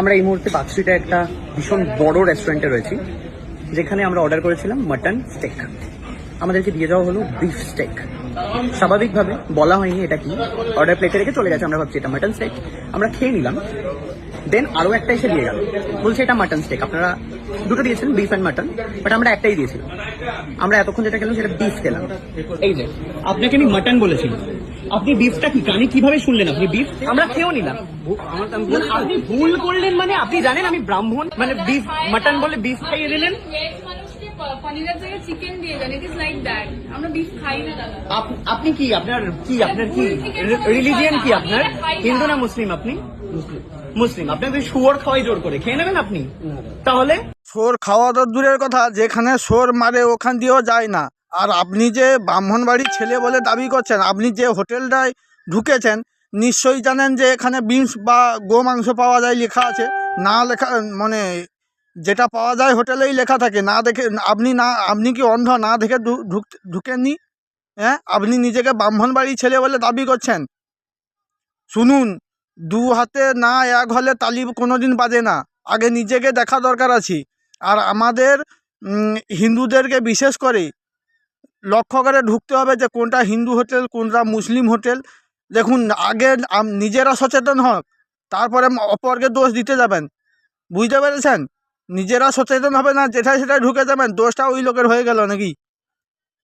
আমরা এই মুহূর্তে বাক্সিতে একটা ভীষণ বড় রেস্টুরেন্টে রয়েছি, যেখানে আমরা অর্ডার করেছিলাম মাটন স্টেক। আমাদেরকে দিয়ে যাওয়া হলো বিফ স্টেক। স্বাভাবিকভাবে বলা হয়নি এটা কি, অর্ডার প্লেটে রেখে চলে গেছে। আমরা ভাবছি এটা মাটন স্টেক, আমরা খেয়ে নিলাম। দেন আরও একটা এসে দিয়ে গেল, বলছে এটা মাটন স্টেক। আপনারা দুটো দিয়েছেন, বিফ অ্যান্ড মাটন, বাট আমরা একটাই দিয়েছিলাম। আমরা এতক্ষণ যেটা খেলাম সেটা বিফ খেলাম। এই যে আপনাকে আমি মাটন বলেছিলাম, আপনি বিফটা কি কানে কিভাবে শুনলেন? আপনি বিফ আমরা খেয়েও নিলাম। আপনি ভুল করলেন মানে আপনি জানেন আমি ব্রাহ্মণ, মানে বিফ মাটন বলে বিফ খাইয়ে দিলেন। পনিরের জায়গায় চিকেন দিয়ে দেন, ইট ইজ লাইক দ্যাট। আমরা বিফ খাই না দাদা। আপনি কি আপনার কি রিলিজিয়ন কি আপনার? হিন্দু না মুসলিম? আপনি মুসলিম। আপনাকে শুয়োর খাওয়াই জোর করে, খেয়ে নেবেন আপনি? তাহলে শোর খাওয়া তো দূরের কথা, যেখানে শোর মারে ওখান দিয়েও যায় না। আর আপনি যে ব্রাহ্মণ বাড়ির ছেলে বলে দাবি করছেন, আপনি যে হোটেলটায় ঢুকেছেন নিশ্চয়ই জানেন যে এখানে বিনস বা গো মাংস পাওয়া যায়, লেখা আছে। না লেখা মানে যেটা পাওয়া যায় হোটেলেই লেখা থাকে, না দেখে আপনি কি অন্ধ? না দেখে ঢুকেননি? হ্যাঁ, আপনি নিজেকে ব্রাহ্মণ বাড়ির ছেলে বলে দাবি করছেন। শুনুন, দু হাতে না এক হলে তালি কোনোদিন বাজে না। আগে নিজেকে দেখা দরকার আছে। আর আমাদের হিন্দুদেরকে বিশেষ করে লক্ষ্য করে ঢুকতে হবে যে কোনটা হিন্দু হোটেল, কোনটা মুসলিম হোটেল। দেখুন, আগে নিজেরা সচেতন হোক, তারপরে অপরকে দোষ দিতে যাবেন। বুঝতে পেরেছেন? নিজেরা সচেতন হবে না, যেটাই সেটাই ঢুকে যাবেন, দোষটা ওই লোকের হয়ে গেল নাকি।